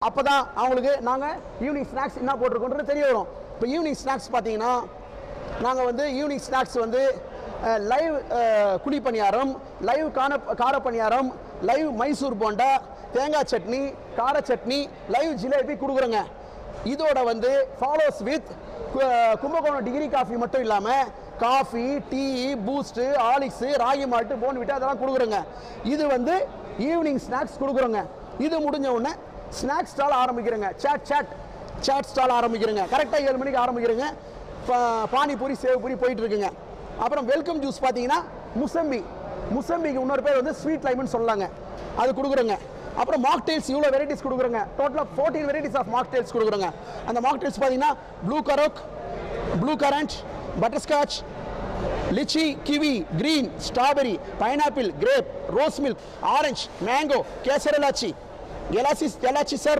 அப்போ தான் அவங்களுக்கு நாங்கள் ஈவினிங் ஸ்நாக்ஸ் என்ன போட்டிருக்கோன்றது தெரிய வரும். இப்போ ஈவினிங் ஸ்நாக்ஸ் பார்த்தீங்கன்னா நாங்கள் வந்து ஈவினிங் ஸ்நாக்ஸ் வந்து லைவ் குழி பணியாரம், லைவ் கார பணியாரம், லைவ் மைசூர் போண்டா, தேங்காய் சட்னி, கார சட்னி, லைவ் ஜிலேபி கொடுக்குறோங்க. இதோட வந்து follows with Kumbakonam degree coffee மட்டும் இல்லாமல் coffee, tea, Boost, Horlicks, ragi malt, Bournvita அதெல்லாம் கொடுக்குறோங்க. இது வந்து ஈவினிங் ஸ்நாக்ஸ் கொடுக்குறோங்க. இது முடிஞ்ச உடனே ஸ்நாக்ஸ் ஸ்டால் ஆரம்பிக்கிறேங்க. சாட் ஸ்டால் ஆரம்பிக்கிறேங்க. கரெக்டாக 7 மணிக்கு ஆரம்பிக்கிறேங்க. பானிபூரி, சேவ்பூரி போயிட்டு இருக்குங்க. அப்புறம் வெல்கம் ஜூஸ் பார்த்தீங்கன்னா முசம்பிக்கு இன்னொரு பேர் வந்து ஸ்வீட் லைம்னு சொல்லலாங்க, அது கொடுக்குறோங்க. அப்புறம் மாக்டெயில்ஸ் இவ்வளோ வெரைட்டிஸ் கொடுக்குறோங்க. டோட்டலாக 14 வெரைட்டிஸ் ஆஃப் மாக்டெயில்ஸ் கொடுக்குறோங்க. அந்த மாக்டெயில்ஸ் பார்த்தீங்கன்னா blue current, butterscotch, lychee, kiwi, green, strawberry, pineapple, grape, rose milk, orange, mango, kesar elaichi, elaichi சர்பத்,